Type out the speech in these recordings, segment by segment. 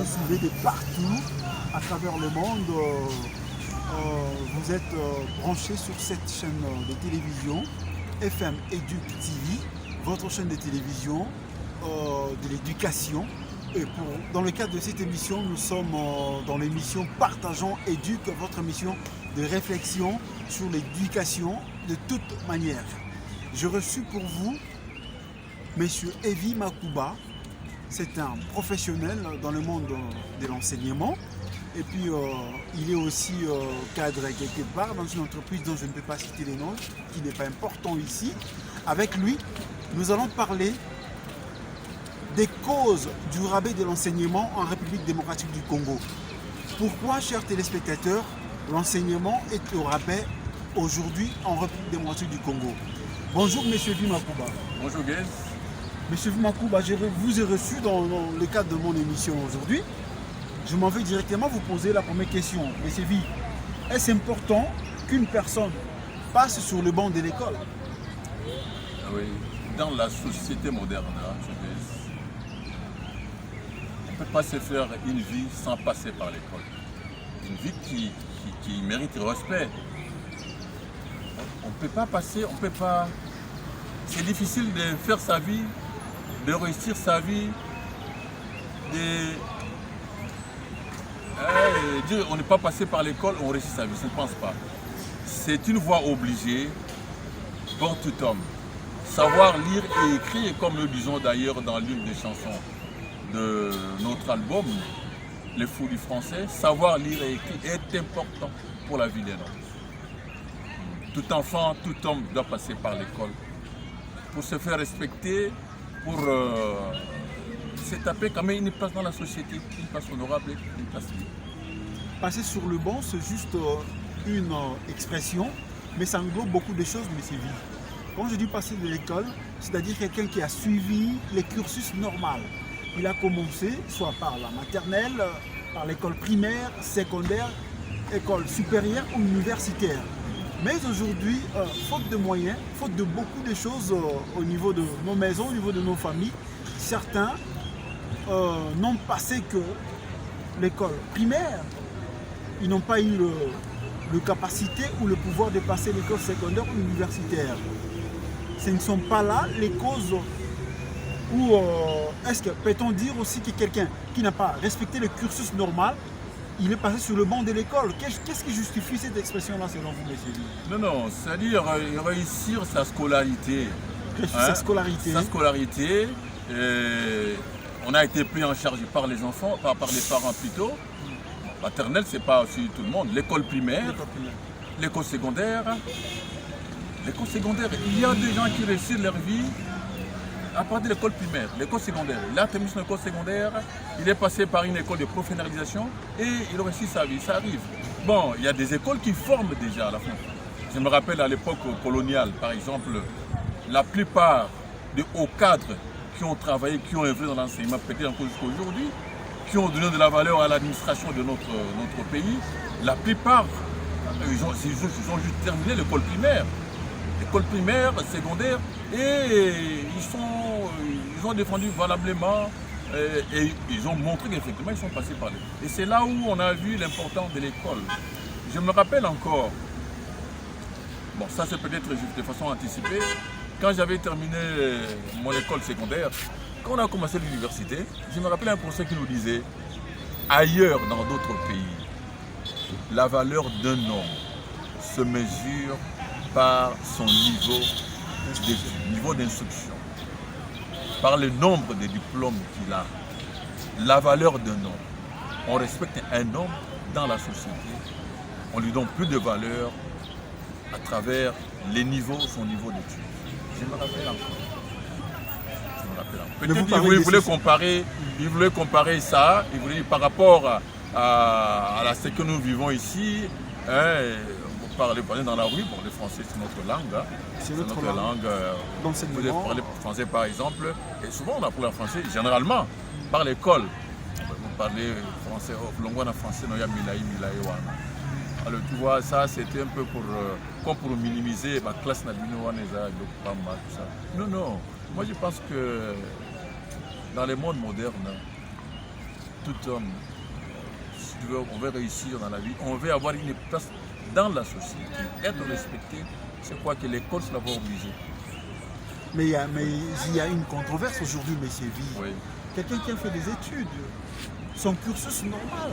suivez de partout à travers le monde. Vous êtes branchés sur cette chaîne de télévision FM Educ TV, votre chaîne de télévision de l'éducation. Et dans le cadre de cette émission, nous sommes dans l'émission Partageons Éduc, votre émission de réflexion sur l'éducation de toute manière. J'ai reçu pour vous M. Evie Makouba. C'est un professionnel dans le monde de l'enseignement. Et puis, il est aussi cadre quelque part dans une entreprise dont je ne peux pas citer les noms, qui n'est pas important ici. Avec lui, nous allons parler des causes du rabais de l'enseignement en République démocratique du Congo. Pourquoi, chers téléspectateurs, l'enseignement est au rabais aujourd'hui en République démocratique du Congo? Bonjour, M. Evie Makouba. Bonjour, Guez. M. Evie Makouba, je vous ai reçu dans le cadre de mon émission aujourd'hui. Je m'en vais directement vous poser la première question. M. Evie, est-ce important qu'une personne passe sur le banc de l'école? Oui, dans la société moderne, on ne peut pas se faire une vie sans passer par l'école. Une vie qui mérite respect. On ne peut pas passer, on peut pas... C'est difficile de faire sa vie, de réussir sa vie, on n'est pas passé par l'école, on réussit sa vie, je ne pense pas. C'est une voie obligée pour tout homme. Savoir lire et écrire, comme nous disons d'ailleurs dans l'une des chansons de notre album, Les Fous du Français, savoir lire et écrire est important pour la vie d'un homme. Tout enfant, tout homme doit passer par l'école pour se faire respecter, pour se taper quand même une place dans la société, une place honorable, une place libre. Passer sur le banc, c'est juste une expression, mais ça englobe beaucoup de choses, M. Evie. Quand je dis passer de l'école, c'est-à-dire quelqu'un qui a suivi les cursus normaux. Il a commencé soit par la maternelle, par l'école primaire, secondaire, école supérieure ou universitaire. Mais aujourd'hui, faute de moyens, faute de beaucoup de choses au niveau de nos maisons, au niveau de nos familles, certains n'ont passé que l'école primaire. Ils n'ont pas eu le capacité ou le pouvoir de passer l'école secondaire ou universitaire. Ce ne sont pas là les causes où est-ce que peut-on dire aussi que quelqu'un qui n'a pas respecté le cursus normal, il est passé sur le banc de l'école? Qu'est-ce qui justifie cette expression-là selon vous, M. Evie? Non, c'est-à-dire réussir sa scolarité. Sa scolarité. Sa scolarité. On a été pris en charge par les enfants, par les parents plutôt. Maternelle, c'est pas aussi tout le monde. L'école primaire, l'école secondaire. L'école secondaire, il y a des gens qui réussissent leur vie à partir de l'école primaire, l'école secondaire. Il a terminé son école secondaire, il est passé par une école de professionnalisation et il réussit sa vie, ça arrive. Bon, il y a des écoles qui forment déjà à la fin. Je me rappelle à l'époque coloniale, par exemple, la plupart des hauts cadres qui ont travaillé, qui ont œuvré dans l'enseignement, peut-être encore jusqu'à aujourd'hui, qui ont donné de la valeur à l'administration de notre pays, la plupart, ils ont juste terminé l'école primaire. L'école primaire, secondaire, et ils ont défendu valablement et ils ont montré qu'effectivement ils sont passés par l'école. Et c'est là où on a vu l'importance de l'école. Je me rappelle encore, bon ça c'est peut-être de façon anticipée, quand j'avais terminé mon école secondaire, quand on a commencé l'université, je me rappelle un professeur qui nous disait, ailleurs dans d'autres pays, la valeur d'un homme se mesure par son niveau d'instruction, par le nombre de diplômes qu'il a, la valeur d'un homme. On respecte un homme dans la société, on lui donne plus de valeur à travers les niveaux, son niveau d'études. Je me rappelle encore. Peut-être il voulait comparer ça, il voulait par rapport à ce que nous vivons ici. Parler dans la rue, bon, le français c'est notre langue, hein. C'est notre langue. Vous pouvez parler français par exemple, et souvent on apprend le français, généralement, par l'école. Vous parlez français, en français, non, il y a Milaï, alors tu vois, ça c'était un peu comme pour minimiser ma classe Nabino, tout ça. Non, moi je pense que dans le monde moderne, tout homme, si tu veux, on veut réussir dans la vie, on veut avoir une place dans la société, être respecté, c'est quoi que l'école cela va obliger. Mais il y a une controverse aujourd'hui, M. V. Oui. Quelqu'un qui a fait des études, son cursus normal,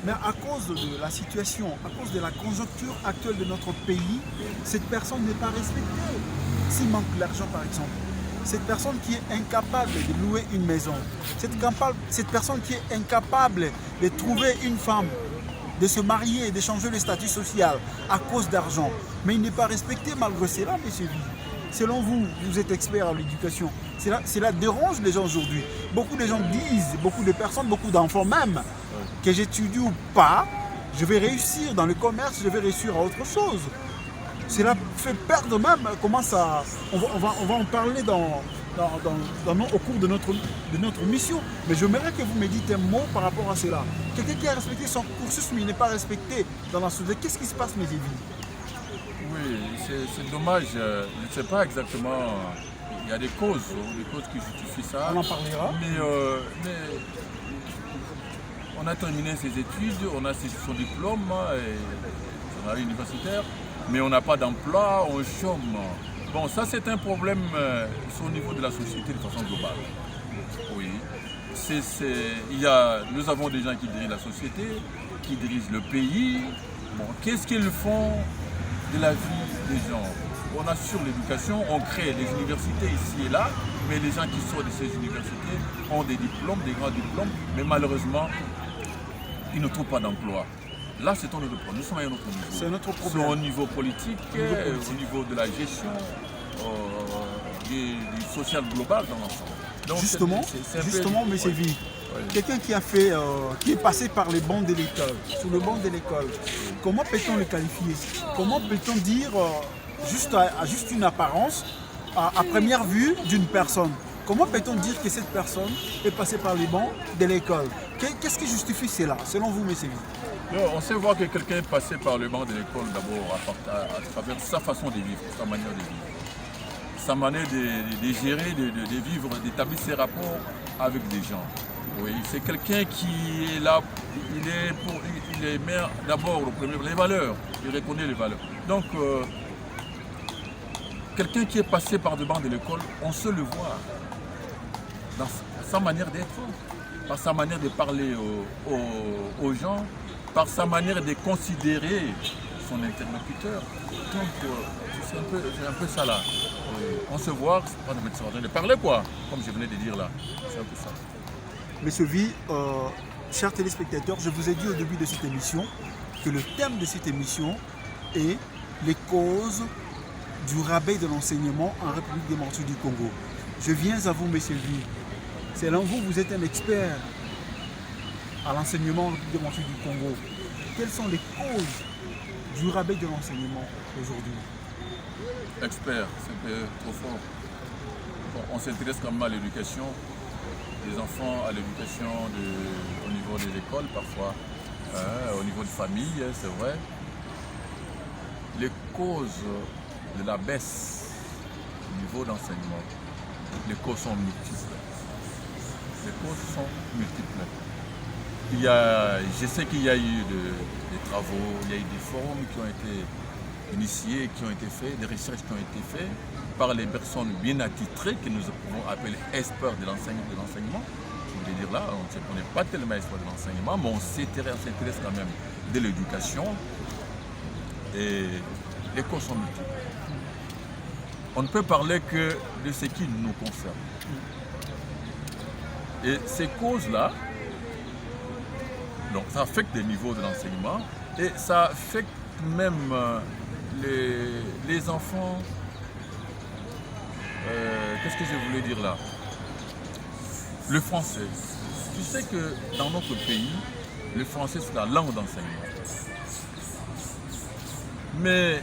mais à cause de la situation, à cause de la conjoncture actuelle de notre pays, cette personne n'est pas respectée. S'il manque l'argent, par exemple, cette personne qui est incapable de louer une maison, cette personne qui est incapable de trouver une femme, de se marier, de changer le statut social à cause d'argent, mais il n'est pas respecté malgré cela, M. V. Selon vous, vous êtes expert en l'éducation, cela dérange les gens aujourd'hui. Beaucoup de gens disent, beaucoup de personnes, beaucoup d'enfants même, que j'étudie ou pas, je vais réussir dans le commerce, je vais réussir à autre chose. Cela fait perdre même comment ça... On va en parler au cours de notre mission. Mais j'aimerais que vous me dites un mot par rapport à cela. Quelqu'un qui a respecté son cursus mais il n'est pas respecté dans la société, qu'est-ce qui se passe, mes amis? Oui, c'est dommage. Je ne sais pas exactement. Il y a des causes qui justifient ça. On en parlera. Mais on a terminé ses études, on a son diplôme, on a l'universitaire, mais on n'a pas d'emploi, on chôme. Bon, ça c'est un problème au niveau de la société de façon globale. Oui. Nous avons des gens qui dirigent la société, qui dirigent le pays. Bon, qu'est-ce qu'ils font de la vie des gens? On assure l'éducation, on crée des universités ici et là, mais les gens qui sortent de ces universités ont des diplômes, des grands diplômes, mais malheureusement, ils ne trouvent pas d'emploi. Là, c'est un autre problème. Nous sommes à un autre niveau. C'est notre problème. C'est au niveau politique, au niveau de la gestion du social global dans l'ensemble. Donc, Justement, M. V, quelqu'un qui est passé par les bancs de l'école, sur le banc de l'école, comment peut-on le qualifier? Comment peut-on dire, à juste une apparence, à première vue d'une personne, comment peut-on dire que cette personne est passée par les bancs de l'école? Qu'est-ce qui justifie cela, selon vous, M. V? On sait voir que quelqu'un est passé par le banc de l'école d'abord à travers sa façon de vivre, sa manière de vivre. Sa manière de gérer, de vivre, d'établir ses rapports avec des gens. Oui, c'est quelqu'un qui est là, il met d'abord les valeurs, il reconnaît les valeurs. Donc, quelqu'un qui est passé par devant de l'école, on se le voit dans sa manière d'être, par sa manière de parler aux gens, par sa manière de considérer son interlocuteur. Donc, c'est un peu ça là. On se voit, on est en train de parler quoi, comme je venais de dire là. C'est un peu ça. Monsieur V, chers téléspectateurs, je vous ai dit au début de cette émission que le thème de cette émission est les causes du rabais de l'enseignement en République démocratique du Congo. Je viens à vous, Monsieur V. Selon vous, vous êtes un expert à l'enseignement en République démocratique du Congo. Quelles sont les causes du rabais de l'enseignement aujourd'hui? Expert, c'est un peu trop fort. Bon, on s'intéresse quand même à l'éducation des enfants, à l'éducation au niveau des écoles parfois, au niveau de famille, c'est vrai. Les causes de la baisse du niveau d'enseignement, les causes sont multiples. Les causes sont multiples. Je sais qu'il y a eu des travaux, il y a eu des forums qui ont été initiés, qui ont été faits, des recherches qui ont été faites par les personnes bien attitrées que nous pouvons appeler experts de l'enseignement. Je veux dire là, on n'est pas tellement experts de l'enseignement, mais on s'intéresse quand même de l'éducation et les causes sont multiples. On ne peut parler que de ce qui nous concerne. Et ces causes-là, donc ça affecte les niveaux de l'enseignement et ça affecte même les enfants. Qu'est-ce que je voulais dire là? Le français. Tu sais que dans notre pays, le français c'est la langue d'enseignement. Mais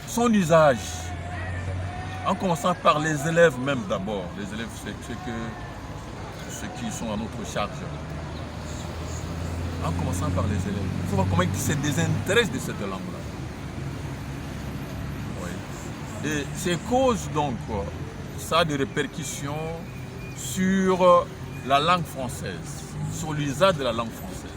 son usage, en commençant par les élèves même d'abord, les élèves ceux qui sont à notre charge, en commençant par les élèves, il faut voir comment ils se désintéressent de cette langue-là. Oui. Et ces causes donc, ça a des répercussions sur la langue française, sur l'usage de la langue française.